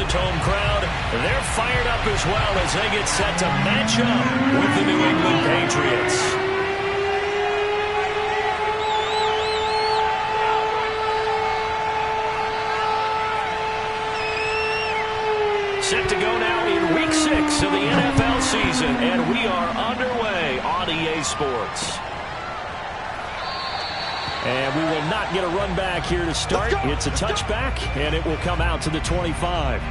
Dolphins home crowd, they're fired up as well as they get set to match up with the New England Patriots. Set to go now in Week 6 of the NFL season, and we are underway on EA Sports. And we will not get a run back here to start. It's a touchback, and it will come out to the 25.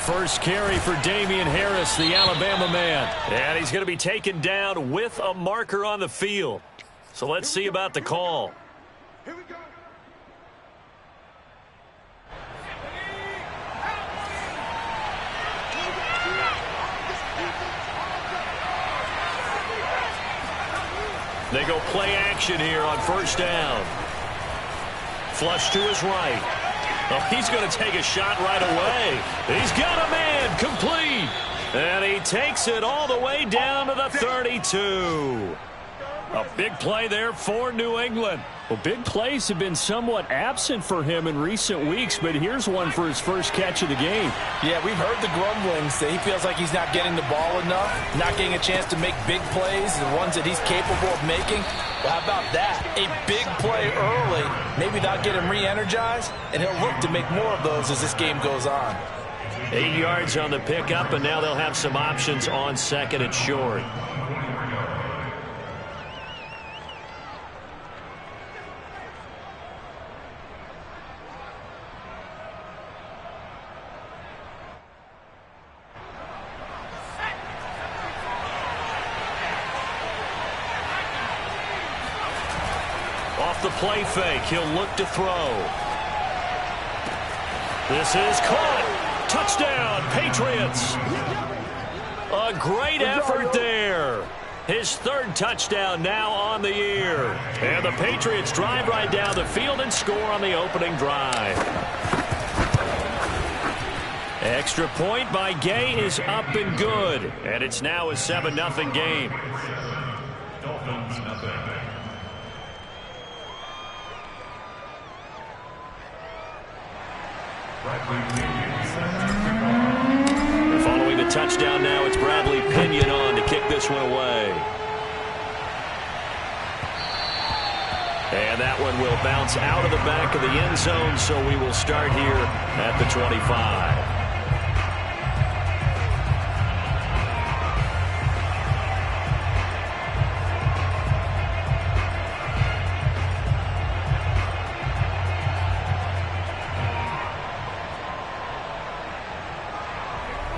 First carry for Damian Harris, the Alabama man. And he's going to be taken down with a marker on the field. So let's see about the call. Here we go. They go play action here on first down. Flush to his right. Oh, he's going to take a shot right away. He's got a man complete. And he takes it all the way down to the 32. A big play there for New England. Well, big plays have been somewhat absent for him in recent weeks, but here's one for his first catch of the game. Yeah, we've heard the grumblings that he feels like he's not getting the ball enough, not getting a chance to make big plays, the ones that he's capable of making. Well, how about that? A big play early. Maybe that'll get him re-energized, and he'll look to make more of those as this game goes on. 8 yards on the pickup, and now they'll have some options on second and short. Off the play fake, he'll look to throw. This is caught. Touchdown, Patriots. A great effort there. His third touchdown now on the year. And the Patriots drive right down the field and score on the opening drive. Extra point by Gay is up and good. And it's now a 7-0 game. Dolphins nothing. Following the touchdown now, it's Bradley Pinion on to kick this one away. And that one will bounce out of the back of the end zone, so we will start here at the 25.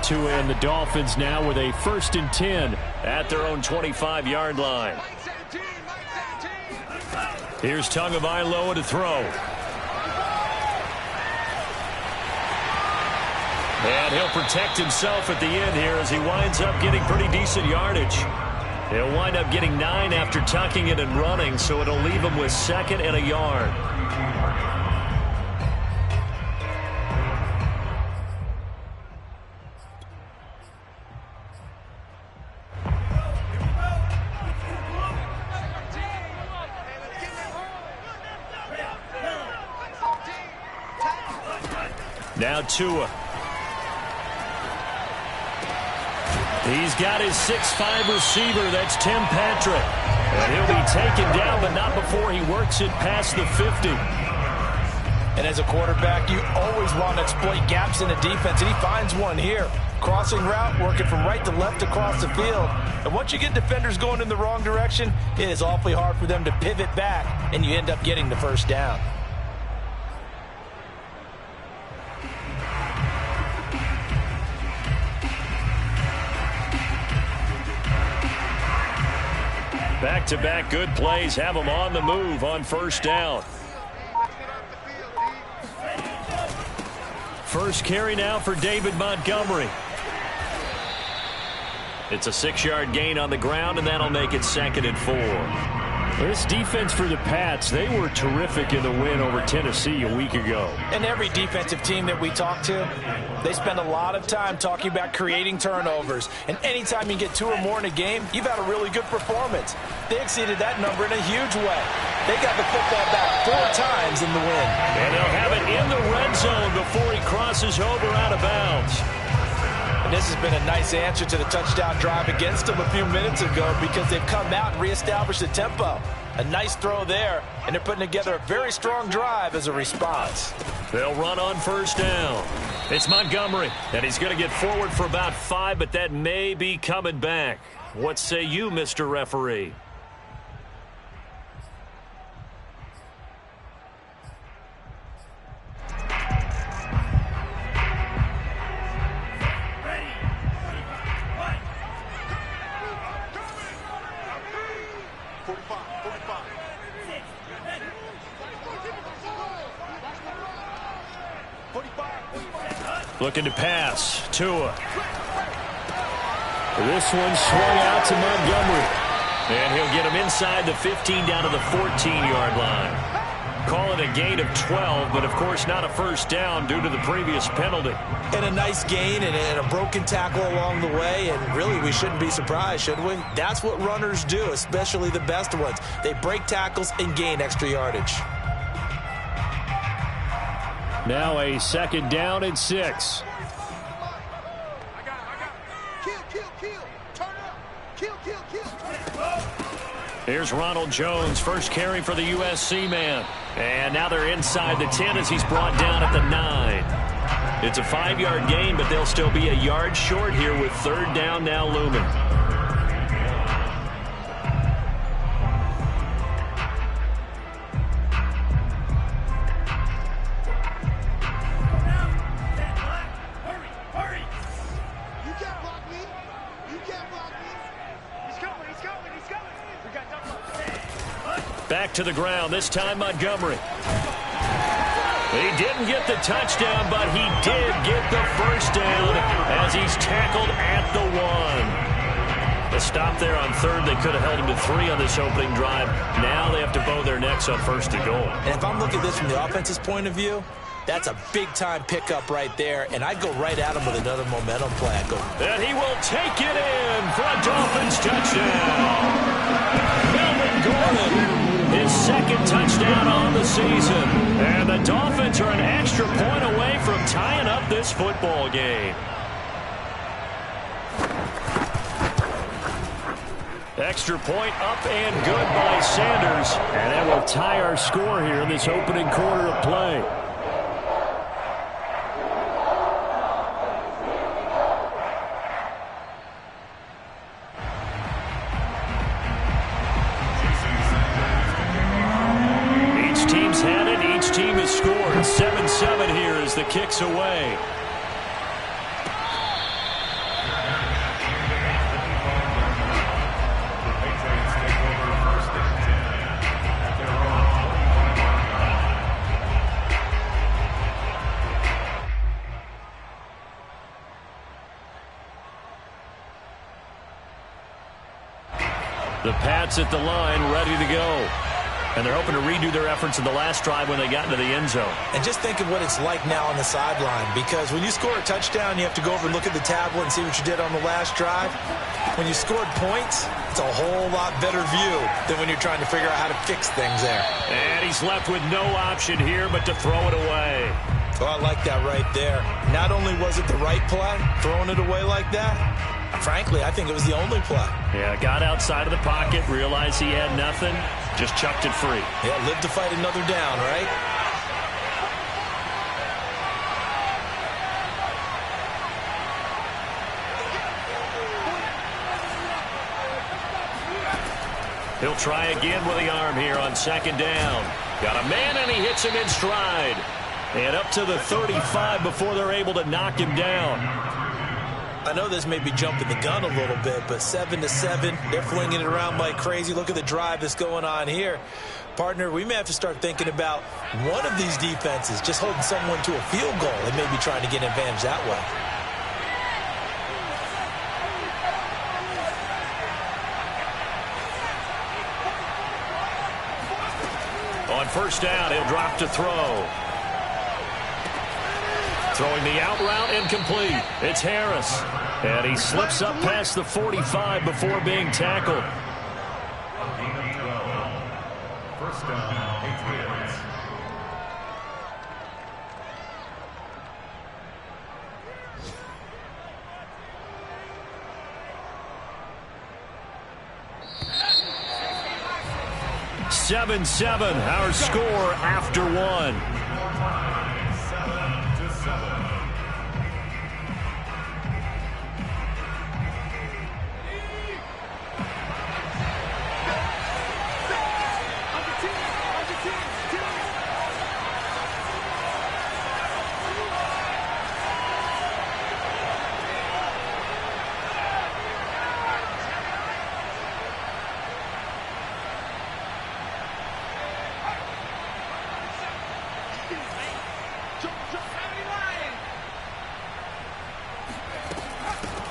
2 and the Dolphins now with a 1st and 10 at their own 25-yard line. Here's Tagovailoa to throw. And he'll protect himself at the end here as he winds up getting pretty decent yardage. He'll wind up getting 9 after tucking it and running, so it'll leave him with 2nd and a yard. Now Tua. He's got his 6'5" receiver. That's Tim Patrick. And he'll be taken down, but not before he works it past the 50. And as a quarterback, you always want to exploit gaps in the defense, and he finds one here. Crossing route, working from right to left across the field. And once you get defenders going in the wrong direction, it is awfully hard for them to pivot back, and you end up getting the first down. Back-to-back good plays have them on the move on first down. First carry now for David Montgomery. It's a 6-yard gain on the ground, and that'll make it 2nd and 4. This defense for the Pats, they were terrific in the win over Tennessee a week ago. And every defensive team that we talk to, they spend a lot of time talking about creating turnovers. And anytime you get 2 or more in a game, you've had a really good performance. They exceeded that number in a huge way. They got the football back 4 times in the win. And they'll have it in the red zone before he crosses over out of bounds. And this has been a nice answer to the touchdown drive against them a few minutes ago because they've come out and reestablished the tempo. A nice throw there, and they're putting together a very strong drive as a response. They'll run on first down. It's Montgomery, and he's going to get forward for about 5, but that may be coming back. What say you, Mr. Referee? Looking to pass. Tua. This one swung out to Montgomery. And he'll get him inside the 15 down to the 14-yard line. Call it a gain of 12, but of course not a first down due to the previous penalty. And a nice gain and a broken tackle along the way, and really we shouldn't be surprised, should we? That's what runners do, especially the best ones. They break tackles and gain extra yardage. Now a 2nd down and 6. Here's Ronald Jones, first carry for the USC man. And now they're inside the 10 as he's brought down at the 9. It's a 5-yard gain, but they'll still be a yard short here with 3rd down now looming. Back to the ground, this time Montgomery. He didn't get the touchdown, but he did get the first down as he's tackled at the 1. A stop there on 3rd. They could have held him to 3 on this opening drive. Now they have to bow their necks on 1st and goal. And if I'm looking at this from the offense's point of view, that's a big-time pickup right there, and I'd go right at him with another momentum play. And he will take it in for a Dolphins touchdown. Melvin Gordon. His 2nd touchdown on the season. And the Dolphins are an extra point away from tying up this football game. Extra point up and good by Sanders. And that will tie our score here in this opening quarter of play. Had it. Each team has scored. 7-7 here as the kick's away. The Pats at the line, ready to go. And they're hoping to redo their efforts in the last drive when they got into the end zone. And just think of what it's like now on the sideline, because when you score a touchdown, you have to go over and look at the tablet and see what you did on the last drive. When you scored points, it's a whole lot better view than when you're trying to figure out how to fix things there. And he's left with no option here but to throw it away. Oh, I like that right there. Not only was it the right play, throwing it away like that, frankly, I think it was the only play. Yeah, got outside of the pocket, realized he had nothing, just chucked it free. Yeah, live to fight another down, right? He'll try again with the arm here on 2nd down. Got a man, and he hits him in stride. And up to the 35 before they're able to knock him down. I know this may be jumping the gun a little bit, but 7-7, they're flinging it around like crazy. Look at the drive that's going on here. Partner, we may have to start thinking about one of these defenses just holding someone to a field goal and maybe trying to get an advantage that way. On first down, he'll drop to throw. Throwing the out route, incomplete. It's Harris. And he slips up past the 45 before being tackled. First down, Patriots. Seven, our score after one. 7-7.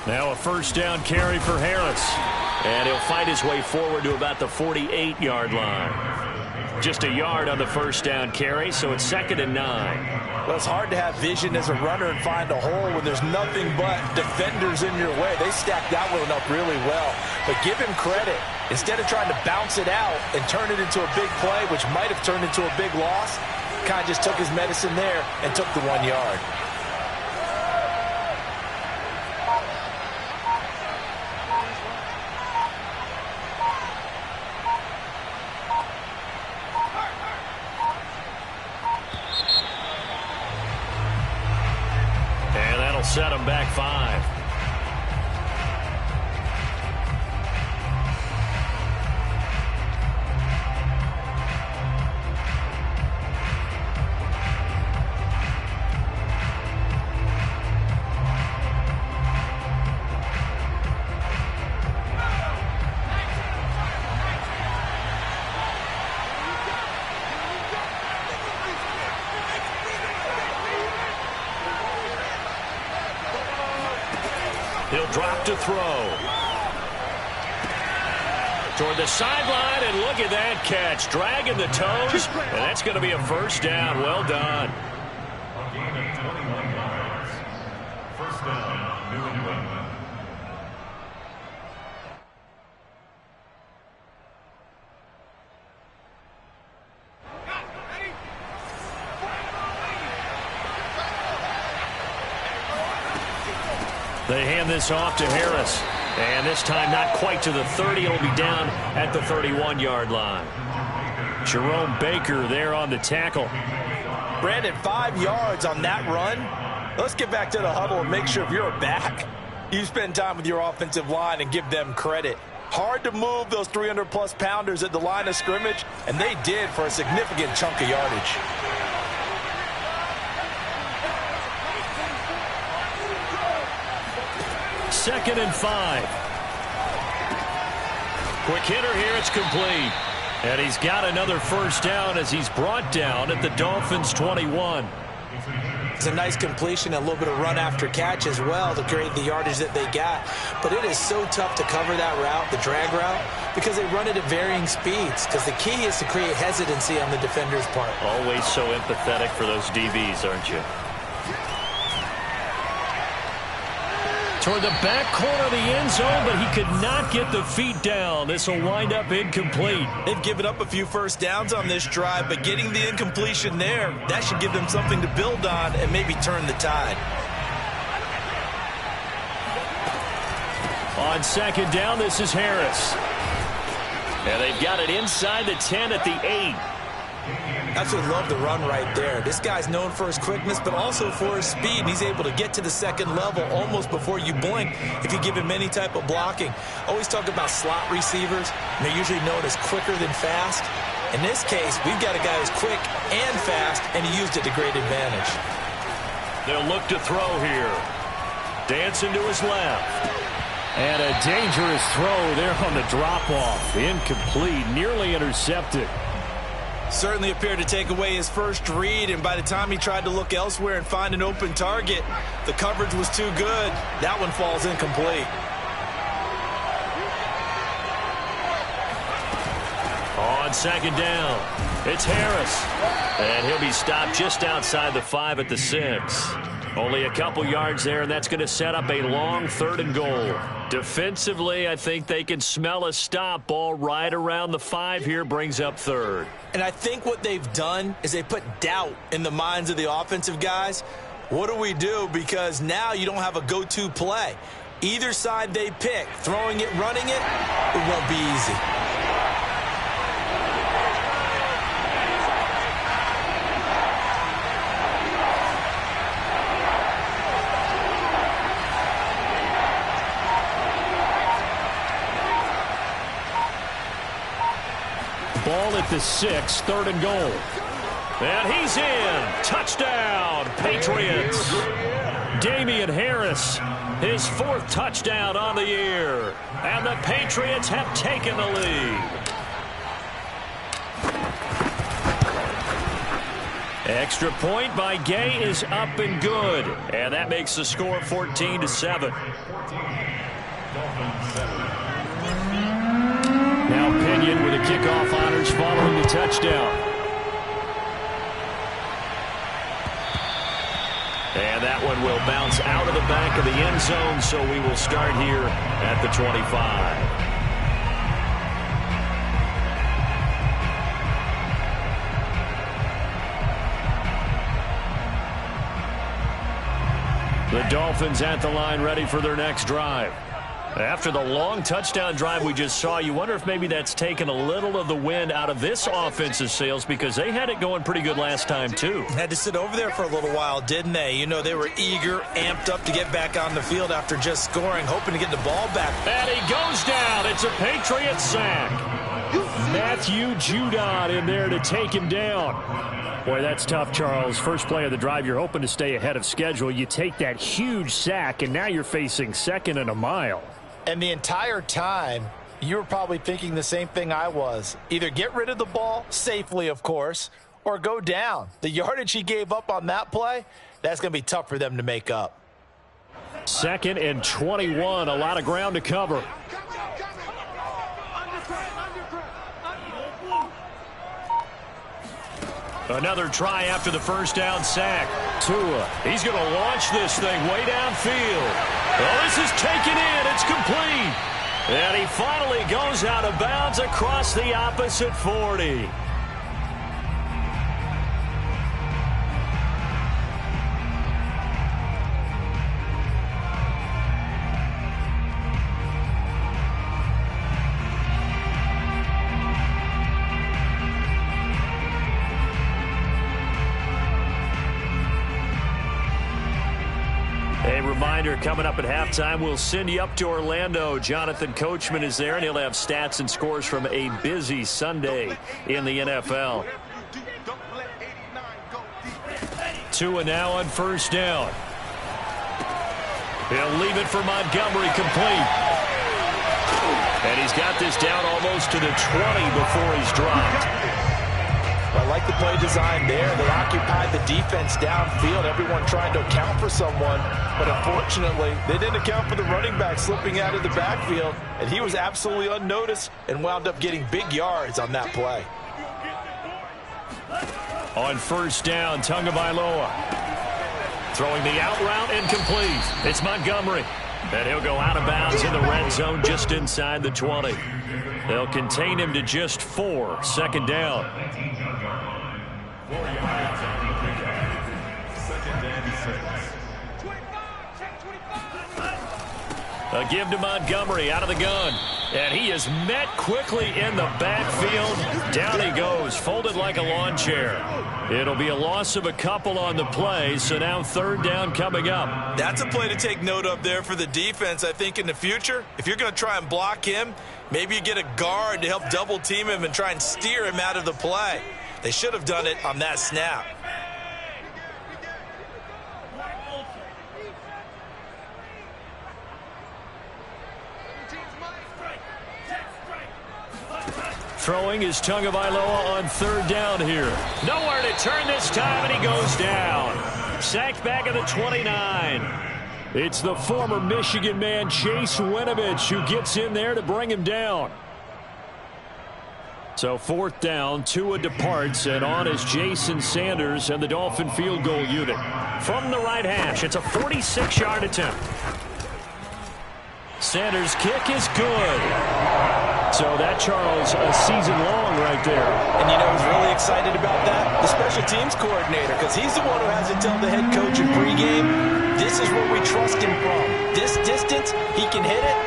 Now a first down carry for Harris. And he'll fight his way forward to about the 48-yard line. Just a yard on the first down carry, so it's 2nd and 9. Well, it's hard to have vision as a runner and find a hole when there's nothing but defenders in your way. They stacked that one up really well. But give him credit. Instead of trying to bounce it out and turn it into a big play, which might have turned into a big loss, kind of just took his medicine there and took the 1 yard. Set him back 5. He'll drop to throw. Toward the sideline, and look at that catch. Dragging the toes, and that's going to be a first down. Well done. A gain of 21 yards. First down, New England. They hand this off to Harris. And this time not quite to the 30. It'll be down at the 31-yard line. Jerome Baker there on the tackle. Brandon, 5 yards on that run. Let's get back to the huddle and make sure if you're back, you spend time with your offensive line and give them credit. Hard to move those 300-plus pounders at the line of scrimmage, and they did for a significant chunk of yardage. Second and 5. Quick hitter here. It's complete. And he's got another first down as he's brought down at the Dolphins' 21. It's a nice completion, a little bit of run after catch as well to create the yardage that they got. But it is so tough to cover that route, the drag route, because they run it at varying speeds. Because the key is to create hesitancy on the defender's part. Always so empathetic for those DBs, aren't you? Toward the back corner of the end zone, but he could not get the feet down. This will wind up incomplete. They've given up a few first downs on this drive, but getting the incompletion there, that should give them something to build on and maybe turn the tide. On second down, this is Harris. And they've got it inside the 10 at the 8. Absolutely love the run right there. This guy's known for his quickness, but also for his speed. And he's able to get to the second level almost before you blink if you give him any type of blocking. Always talk about slot receivers, and they're usually known as quicker than fast. In this case, we've got a guy who's quick and fast, and he used it to great advantage. They'll look to throw here. Dancing to his left. And a dangerous throw there on the drop-off. Incomplete, nearly intercepted. Certainly appeared to take away his first read, and by the time he tried to look elsewhere and find an open target, the coverage was too good. That one falls incomplete. On second down, it's Harris. And he'll be stopped just outside the 5 at the 6. Only a couple yards there, and that's going to set up a long 3rd and goal. Defensively, I think they can smell a stop. Ball right around the 5 here, brings up 3rd. And I think what they've done is they put doubt in the minds of the offensive guys. What do we do? Because now you don't have a go-to play. Either side they pick, throwing it, running it, it won't be easy. Ball at the 6, 3rd and goal. And he's in. Touchdown, Patriots. Damian Harris, his 4th touchdown on the year. And the Patriots have taken the lead. Extra point by Gay is up and good. And that makes the score 14-7. Now Pinion with a kickoff honors following the touchdown. And that one will bounce out of the back of the end zone, so we will start here at the 25. The Dolphins at the line ready for their next drive. After the long touchdown drive we just saw, you wonder if maybe that's taken a little of the wind out of this offensive sails, because they had it going pretty good last time too. Had to sit over there for a little while, didn't they? You know, they were eager, amped up to get back on the field after just scoring, hoping to get the ball back. And he goes down. It's a Patriots sack. Matthew Judon in there to take him down. Boy, that's tough, Charles. First play of the drive, you're hoping to stay ahead of schedule. You take that huge sack, and now you're facing 2nd and a mile. And the entire time, you were probably thinking the same thing I was. Either get rid of the ball, safely of course, or go down. The yardage he gave up on that play, that's going to be tough for them to make up. 2nd and 21, a lot of ground to cover. Another try after the first down sack. Tua, he's going to launch this thing way downfield. Oh, this is taken in. It's complete. And he finally goes out of bounds across the opposite 40. Reminder, coming up at halftime, we'll send you up to Orlando. Jonathan Coachman is there, and he'll have stats and scores from a busy Sunday in the NFL. Tua now on first down. He'll leave it for Montgomery, complete. And he's got this down almost to the 20 before he's dropped. I like the play design there. They occupied the defense downfield, everyone trying to account for someone. But unfortunately, they didn't account for the running back slipping out of the backfield. And he was absolutely unnoticed and wound up getting big yards on that play. On first down, Tagovailoa. Throwing the out route, incomplete. It's Montgomery. And he'll go out of bounds in the red zone just inside the 20. They'll contain him to just 4. 2nd down. 4 yards on the pickup. 2nd and 6. A give to Montgomery out of the gun. And he is met quickly in the backfield. Down he goes, folded like a lawn chair. It'll be a loss of a couple on the play, so now 3rd down coming up. That's a play to take note of there for the defense, I think, in the future. If you're going to try and block him, maybe you get a guard to help double team him and try and steer him out of the play. They should have done it on that snap. Throwing is Tagovailoa on third down here. Nowhere to turn this time, and he goes down. Sacked back at the 29. It's the former Michigan man, Chase Winovich, who gets in there to bring him down. So fourth down, Tua departs, and on is Jason Sanders and the Dolphin field goal unit. From the right hash, it's a 46-yard attempt. Sanders' kick is good. So that, Charles, a season long right there. And you know who's really excited about that? The special teams coordinator, because he's the one who has to tell the head coach in pregame, this is where we trust him from. This distance, he can hit it,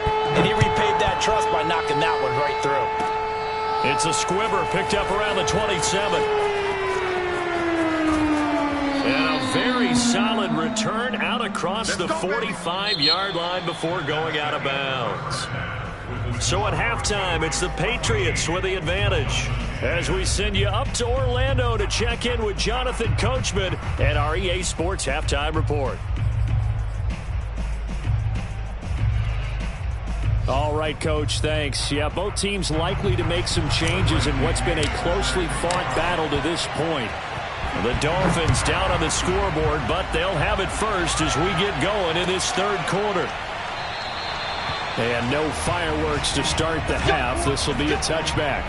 and he repaid that trust by knocking that one right through. It's a squibber picked up around the 27. And a very solid return out across the 45-yard line before going out of bounds. So at halftime, it's the Patriots with the advantage. As we send you up to Orlando to check in with Jonathan Coachman at our EA Sports Halftime Report. All right, Coach, thanks. Yeah, both teams likely to make some changes in what's been a closely fought battle to this point. The Dolphins down on the scoreboard, but they'll have it first as we get going in this third quarter. And no fireworks to start the half. This will be a touchback.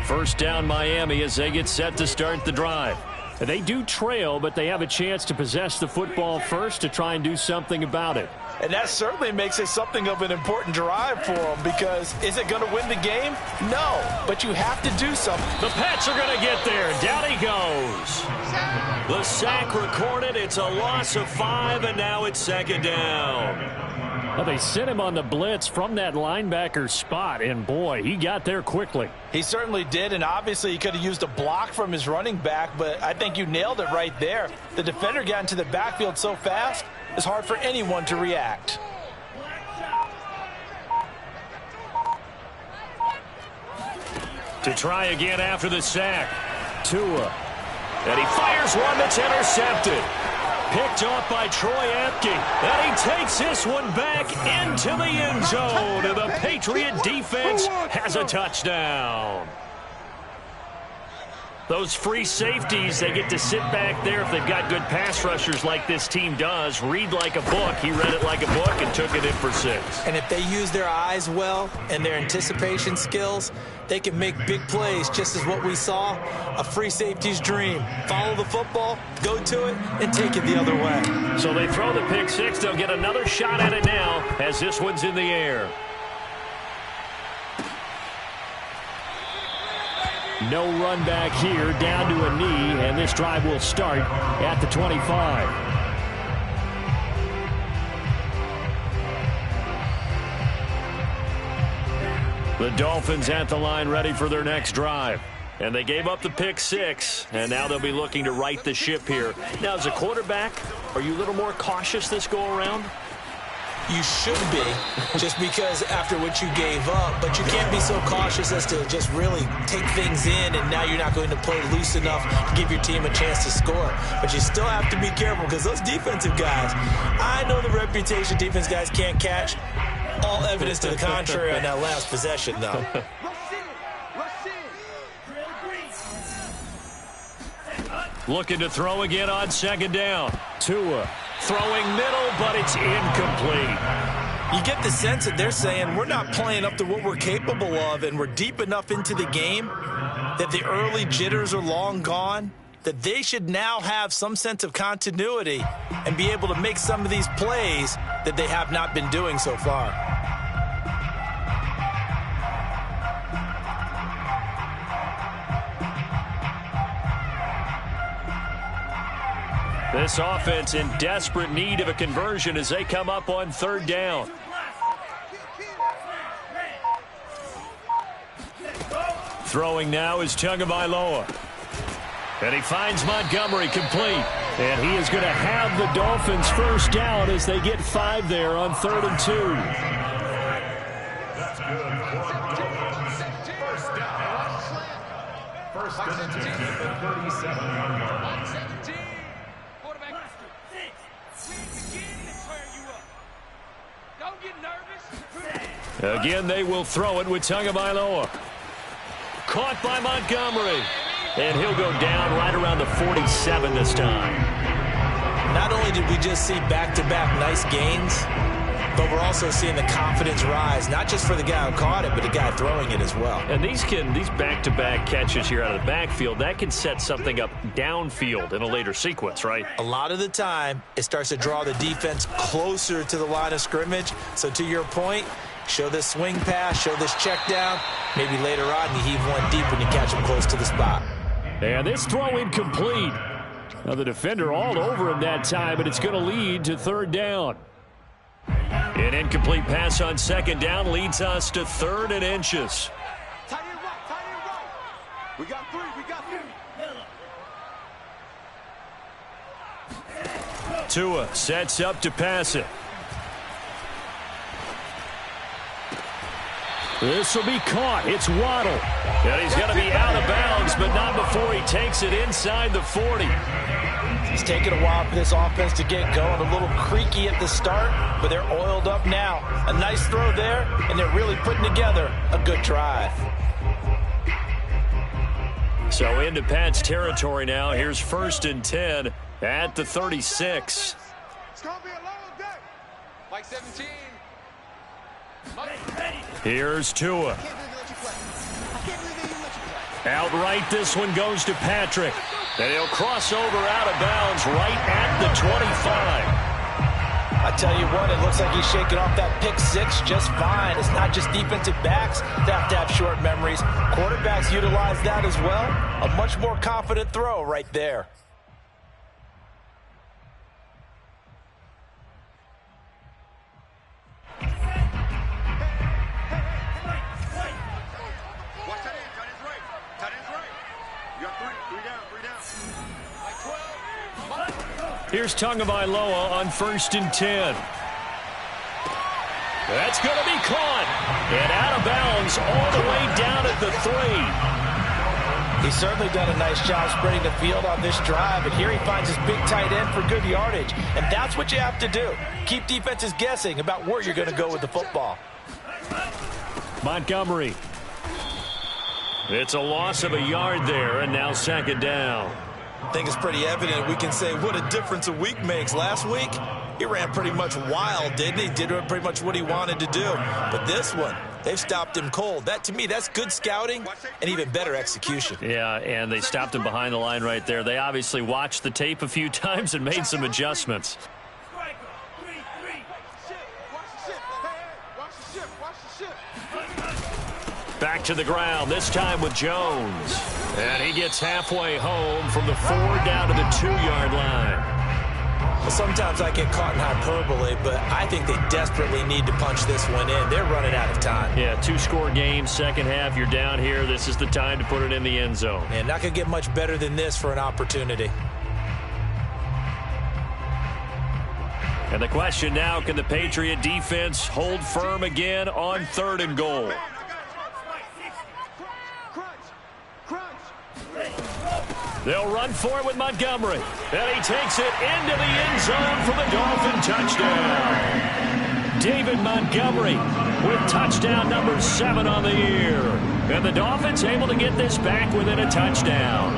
First down Miami as they get set to start the drive. They do trail, but they have a chance to possess the football first to try and do something about it. And that certainly makes it something of an important drive for them, because is it going to win the game? No, but you have to do something. The Pats are going to get there. Down he goes. The sack recorded. It's a loss of 5, and now it's second down. Well, they sent him on the blitz from that linebacker spot, and boy, he got there quickly. He certainly did, and obviously he could have used a block from his running back, but I think you nailed it right there. The defender got into the backfield so fast, it's hard for anyone to react. To try again after the sack. Tua. And he fires one that's intercepted. Picked off by Troy Apke. And he takes this one back into the end zone. And the Patriot defense has a touchdown. Those free safeties, they get to sit back there if they've got good pass rushers like this team does. Read like a book. He read it like a book and took it in for 6. And if they use their eyes well and their anticipation skills, they can make big plays, just as what we saw, a free safety's dream. Follow the football, go to it, and take it the other way. So they throw the pick 6. They'll get another shot at it now as this one's in the air. No run back here, down to a knee, and this drive will start at the 25. The Dolphins at the line ready for their next drive. And they gave up the pick 6, and now they'll be looking to right the ship here. Now, as a quarterback, are you a little more cautious this go-around? You should be, just because after what you gave up, but you can't be so cautious as to just really take things in, and now you're not going to play loose enough to give your team a chance to score. But you still have to be careful, because those defensive guys, I know the reputation defense guys can't catch. All evidence to the contrary on that last possession, though. Looking to throw again on second down. Tua throwing middle, but it's incomplete. You get the sense that they're saying we're not playing up to what we're capable of, and we're deep enough into the game that the early jitters are long gone, that they should now have some sense of continuity and be able to make some of these plays that they have not been doing so far. This offense in desperate need of a conversion as they come up on third down. Throwing now is Tagovailoa. And he finds Montgomery complete. And he is going to have the Dolphins first down as they get 5 there on 3rd and 2. That's good. Stimson at the 37-yard line. Box 17. Quarterback. Don't get nervous. Again, they will throw it with Tagovailoa. Caught by Montgomery. And he'll go down right around the 47 this time. Not only did we just see back-to-back nice gains, but we're also seeing the confidence rise, not just for the guy who caught it, but the guy throwing it as well. And these back-to-back catches here out of the backfield, that can set something up downfield in a later sequence, right? A lot of the time, it starts to draw the defense closer to the line of scrimmage. So to your point, show this swing pass, show this check down. Maybe later on you heave one deep when you catch him close to the spot. And this throw incomplete. Now the defender all over him that time, but it's going to lead to third down. An incomplete pass on second down leads us to 3rd and inches. Tight end right. We got three. Tua sets up to pass it. This will be caught. It's Waddle. And he's going to be out of bounds, but not before he takes it inside the 40. It's taken a while for this offense to get going. A little creaky at the start, but they're oiled up now. A nice throw there, and they're really putting together a good drive. So into Pat's territory now. Here's 1st and 10 at the 36. It's going to be a long day. Mike 17. Here's Tua. Outright, this one goes to Patrick. And he'll cross over out of bounds right at the 25. I tell you what, it looks like he's shaking off that pick six just fine. It's not just defensive backs that have to have short memories. Quarterbacks utilize that as well. A much more confident throw right there. Here's Tagovailoa on 1st and 10. That's going to be caught. And out of bounds all the way down at the 3. He's certainly done a nice job spreading the field on this drive. And here he finds his big tight end for good yardage. And that's what you have to do. Keep defenses guessing about where you're going to go with the football. Montgomery. It's a loss of a yard there, and now 2nd down. I think it's pretty evident we can say what a difference a week makes. Last week, he ran pretty much wild, didn't he? Did pretty much what he wanted to do. But this one, they've stopped him cold. That, to me, that's good scouting and even better execution. Yeah, and they stopped him behind the line right there. They obviously watched the tape a few times and made some adjustments. Back to the ground, this time with Jones. And he gets halfway home from the 4 down to the 2-yard line. Well, sometimes I get caught in hyperbole, but I think they desperately need to punch this one in. They're running out of time. Yeah, 2-score game, second half, you're down here. This is the time to put it in the end zone. And not going to get much better than this for an opportunity. And the question now, can the Patriot defense hold firm again on 3rd and goal? They'll run for it with Montgomery. And he takes it into the end zone for the Dolphin touchdown. David Montgomery with touchdown number 7 on the year. And the Dolphins able to get this back within a touchdown.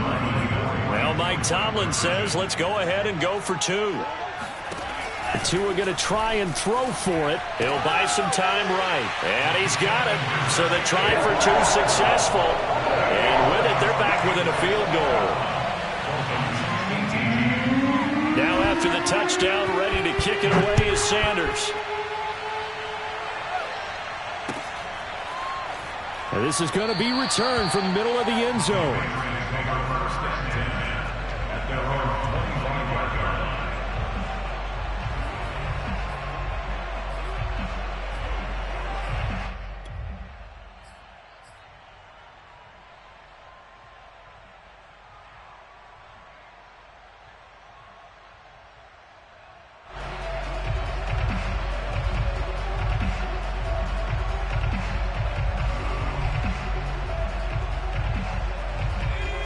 Well, Mike Tomlin says, let's go ahead and go for 2. Tua going to try and throw for it. He'll buy some time right. And he's got it. So the try for 2 successful. And with it, they're back within a field goal. Now after the touchdown, ready to kick it away is Sanders. And this is going to be returned from the middle of the end zone.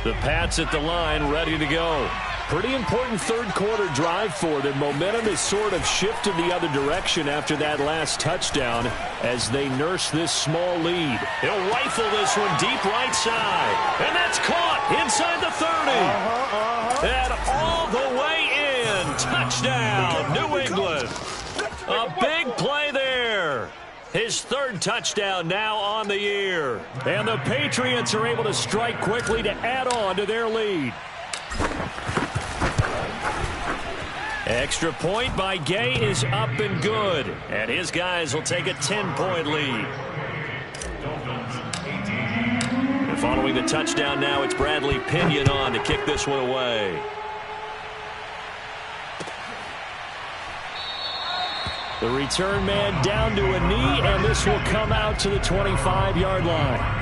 The Pats at the line, ready to go. Pretty important third quarter drive for them. Momentum has sort of shifted the other direction after that last touchdown as they nurse this small lead. He'll rifle this one deep right side. And that's caught inside the 30. And all the way in. Touchdown, New England. A big play there. His third touchdown now on the year. And the Patriots are able to strike quickly to add on to their lead. Extra point by Gay is up and good. And his guys will take a 10-point lead. And following the touchdown now, it's Bradley Pinion on to kick this one away. The return man down to a knee, and this will come out to the 25-yard line.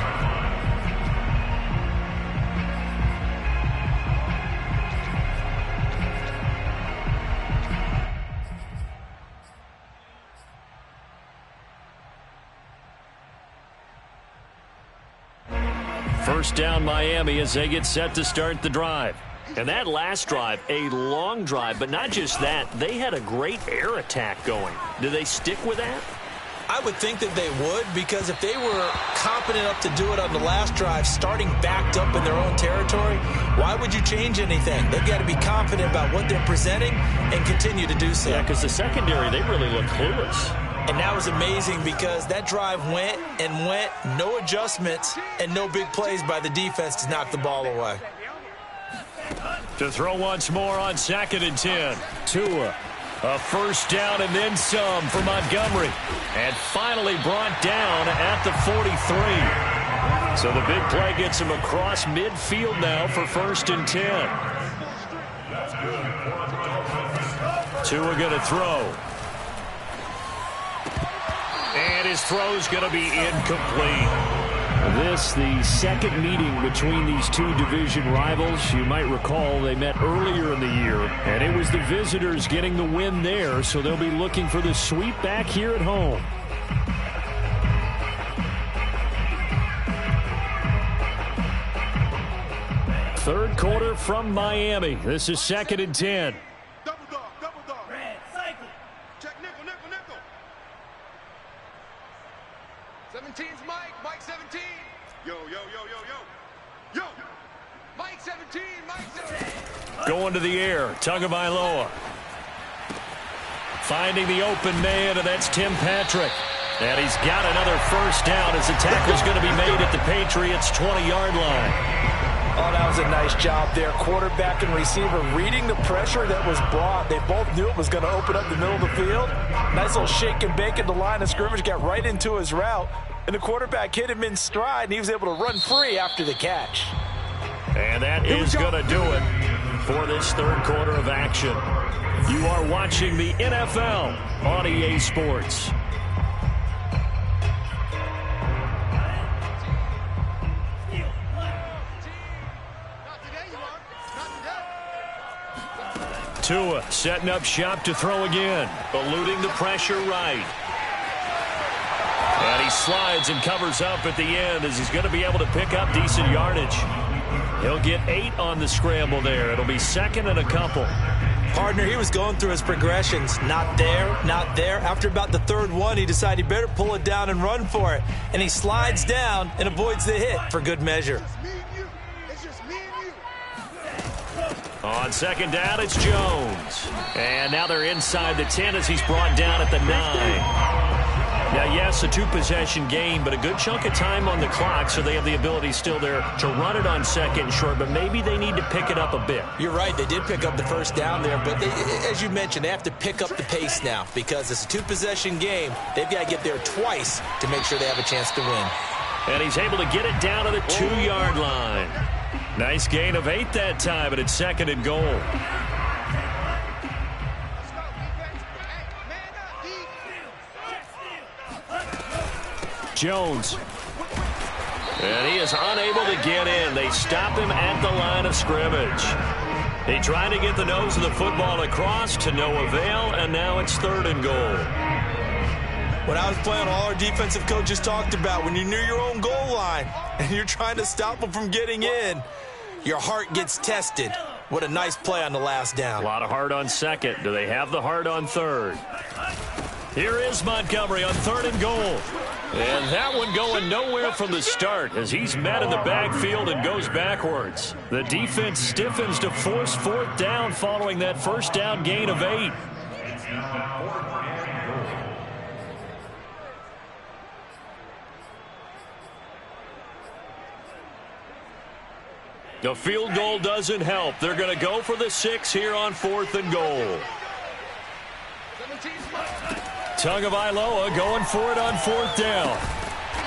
First down Miami as they get set to start the drive. And that last drive, a long drive, but not just that, they had a great air attack going. Do they stick with that? I would think that they would, because if they were competent enough to do it on the last drive, starting backed up in their own territory, why would you change anything? They've got to be confident about what they're presenting and continue to do so. Yeah, because the secondary, they really look clueless. And that was amazing because that drive went and went, no adjustments, and no big plays by the defense to knock the ball away. To throw once more on 2nd and 10. Tua. A first down and then some for Montgomery. And finally brought down at the 43. So the big play gets him across midfield now for 1st and 10. Tua going to throw. And his throw's going to be incomplete. This, the second meeting between these two division rivals. You might recall they met earlier in the year, and it was the visitors getting the win there, so they'll be looking for the sweep back here at home. Third quarter from Miami. This is 2nd and 10. Double dog. Red, cycle. Check nickel. 17's Mike 17. Yo. Mike 17. Going to the air, Tagovailoa. Finding the open man, and that's Tim Patrick. And he's got another first down as the tackle's going to be made at the Patriots' 20-yard line. Oh, that was a nice job there. Quarterback and receiver reading the pressure that was brought. They both knew it was going to open up the middle of the field. Nice little shake and bake at the line of scrimmage, got right into his route. And the quarterback hit him in stride, and he was able to run free after the catch. And that is going to do it for this third quarter of action. You are watching the NFL on EA Sports. Tua setting up shop to throw again. Eluding the pressure right. And he slides and covers up at the end as he's going to be able to pick up decent yardage. He'll get 8 on the scramble there. It'll be 2nd and a couple. Partner, he was going through his progressions. Not there. After about the third one, he decided he better pull it down and run for it. And he slides down and avoids the hit for good measure. On 2nd down, it's Jones. And now they're inside the 10 as he's brought down at the 9. Now, yes, a 2-possession game, but a good chunk of time on the clock, so they have the ability still there to run it on 2nd and short, but maybe they need to pick it up a bit. You're right. They did pick up the first down there, but as you mentioned, they have to pick up the pace now because it's a 2-possession game. They've got to get there twice to make sure they have a chance to win. And he's able to get it down to the 2-yard line. Nice gain of 8 that time, but it's 2nd and goal. Jones. And he is unable to get in. They stop him at the line of scrimmage. He tried to get the nose of the football across to no avail, and now it's 3rd and goal. When I was playing, all our defensive coaches talked about when you're near your own goal line and you're trying to stop them from getting in, your heart gets tested. What a nice play on the last down. A lot of heart on second. Do they have the heart on third? Here is Montgomery on 3rd and goal. And that one going nowhere from the start as he's met in the backfield and goes backwards. The defense stiffens to force 4th down following that first down gain of 8. The field goal doesn't help. They're going to go for the 6 here on 4th and goal. Tagovailoa going for it on 4th down.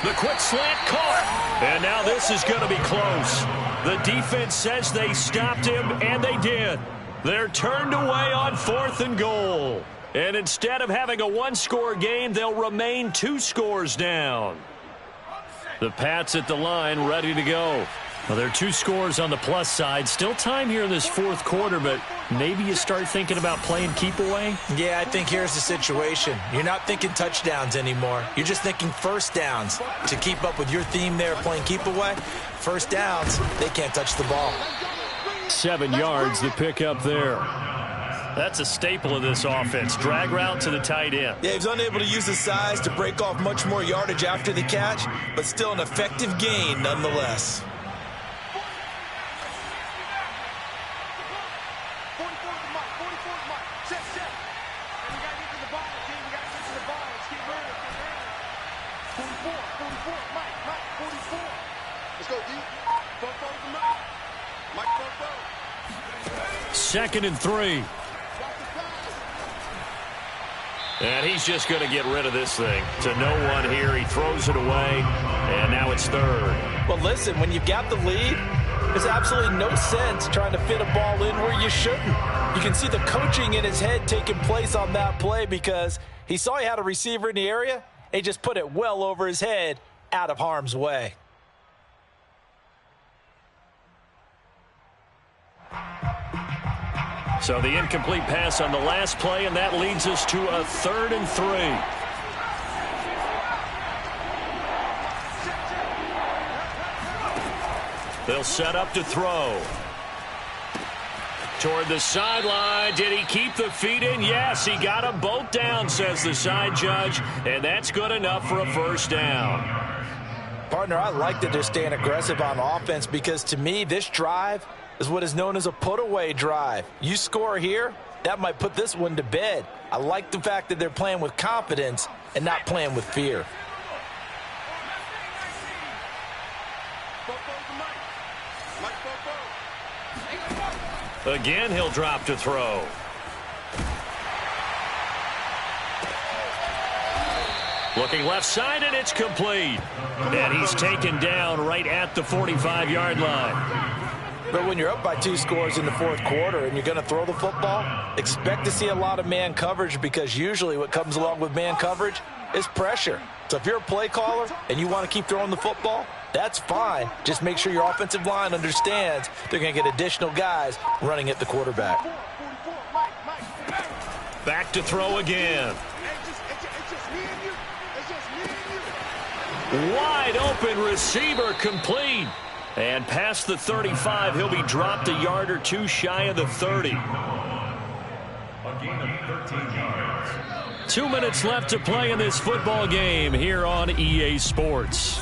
The quick slant caught. And now this is going to be close. The defense says they stopped him, and they did. They're turned away on 4th and goal. And instead of having a 1-score game, they'll remain 2 scores down. The Pats at the line ready to go. Well, there are 2 scores on the plus side. Still time here in this 4th quarter, but maybe you start thinking about playing keep away? Yeah, I think here's the situation. You're not thinking touchdowns anymore. You're just thinking first downs. To keep up with your theme there playing keep away, first downs, they can't touch the ball. 7 yards, the pickup there. That's a staple of this offense. Drag route to the tight end. Yeah, he's unable to use his size to break off much more yardage after the catch, but still an effective gain nonetheless. Second and 3. And he's just going to get rid of this thing. To no one here. He throws it away. And now it's 3rd. Well, listen, when you've got the lead, there's absolutely no sense trying to fit a ball in where you shouldn't. You can see the coaching in his head taking place on that play because he saw he had a receiver in the area. He just put it well over his head out of harm's way. So the incomplete pass on the last play, and that leads us to a 3rd and 3. They'll set up to throw. Toward the sideline. Did he keep the feet in? Yes, he got them both down, says the side judge, and that's good enough for a first down. Partner, I like that they're staying aggressive on offense because to me, this drive is what is known as a put-away drive. You score here, that might put this one to bed. I like the fact that they're playing with confidence and not playing with fear. Again, he'll drop to throw. Looking left side, and it's complete. And he's taken down right at the 45-yard line. But when you're up by 2 scores in the 4th quarter and you're going to throw the football, expect to see a lot of man coverage because usually what comes along with man coverage is pressure. So if you're a play caller and you want to keep throwing the football, that's fine. Just make sure your offensive line understands they're going to get additional guys running at the quarterback. Back to throw again. Wide open receiver complete. And past the 35, he'll be dropped a yard or 2 shy of the 30. A gain of 13 yards. 2 minutes left to play in this football game here on EA Sports.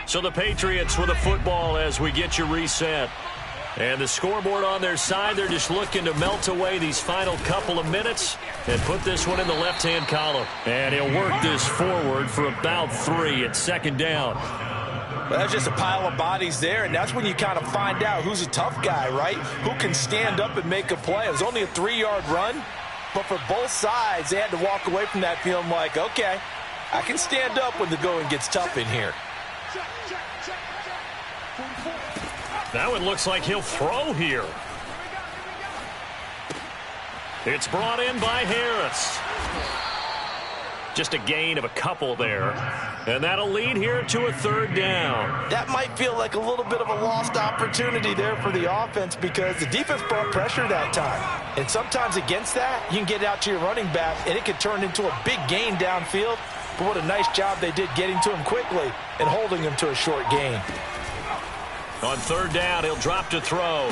So the Patriots with a football as we get you reset. And the scoreboard on their side, they're just looking to melt away these final couple of minutes and put this one in the left-hand column. And he'll work this forward for about 3 at 2nd down. Well, that's just a pile of bodies there, and that's when you kind of find out who's a tough guy, right? Who can stand up and make a play. It was only a 3-yard run, but for both sides, they had to walk away from that feeling like, okay, I can stand up when the going gets tough in here. Now it looks like he'll throw here. It's brought in by Harris. Just a gain of a couple there. And that'll lead here to a third down. That might feel like a little bit of a lost opportunity there for the offense because the defense brought pressure that time. And sometimes against that, you can get it out to your running back, and it can turn into a big gain downfield. But what a nice job they did getting to him quickly and holding him to a short gain. On third down, he'll drop to throw.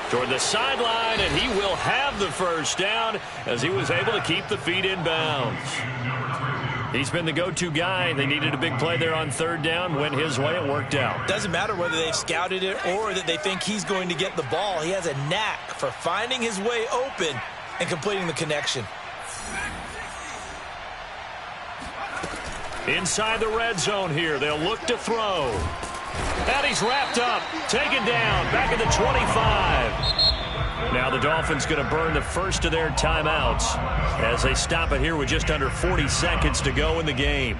Toward the sideline, and he will have the first down as he was able to keep the feet in bounds. He's been the go-to guy. They needed a big play there on third down. Went his way. It worked out. Doesn't matter whether they've scouted it or that they think he's going to get the ball. He has a knack for finding his way open and completing the connection. Inside the red zone here. They'll look to throw. And he's wrapped up, taken down, back at the 25. Now the Dolphins going to burn the first of their timeouts as they stop it here with just under 40 seconds to go in the game.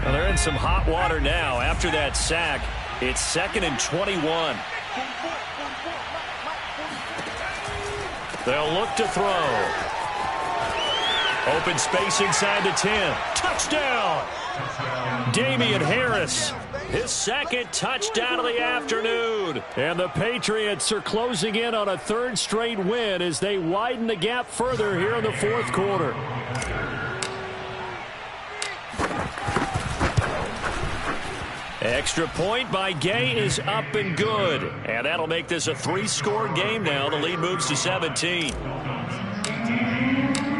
Well, they're in some hot water now. After that sack, it's 2nd and 21. They'll look to throw. Open space inside the 10. Touchdown! Damian Harris, his second touchdown of the afternoon. And the Patriots are closing in on a third straight win as they widen the gap further here in the fourth quarter. Extra point by Gay is up and good. And that'll make this a 3-score game now. The lead moves to 17.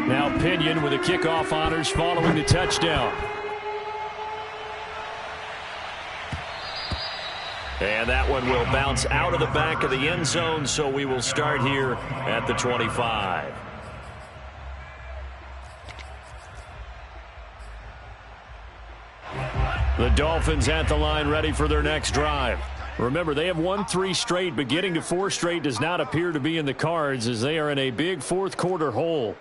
Now Pinion with the kickoff honors following the touchdown. And that one will bounce out of the back of the end zone, so we will start here at the 25. The Dolphins at the line ready for their next drive. Remember, they have won 3 straight, but getting to 4 straight does not appear to be in the cards as they are in a big fourth quarter hole.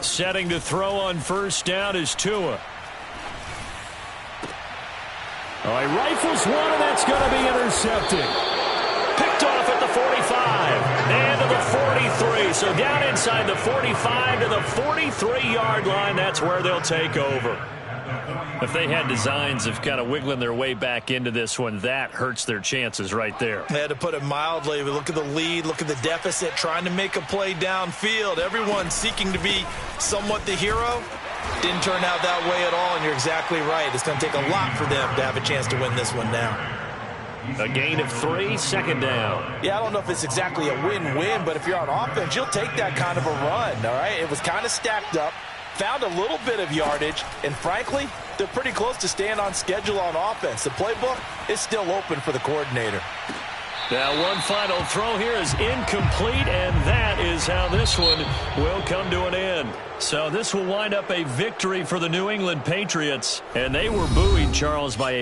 Setting to throw on first down is Tua. Oh, he rifles one, and that's going to be intercepted. Picked off at the 45 and to the 43. So down inside the 45 to the 43-yard line. That's where they'll take over. If they had designs of kind of wiggling their way back into this one, that hurts their chances right there. They had to put it mildly. We look at the lead, look at the deficit, trying to make a play downfield. Everyone seeking to be somewhat the hero. Didn't turn out that way at all, and you're exactly right. It's going to take a lot for them to have a chance to win this one now. A gain of 3, second down. Yeah, I don't know if it's exactly a win-win, but if you're on offense, you'll take that kind of a run, all right? It was kind of stacked up, found a little bit of yardage, and frankly, they're pretty close to staying on schedule on offense. The playbook is still open for the coordinator. Now one final throw here is incomplete, and that is how this one will come to an end. So this will wind up a victory for the New England Patriots, and they were buoyed, Charles, by a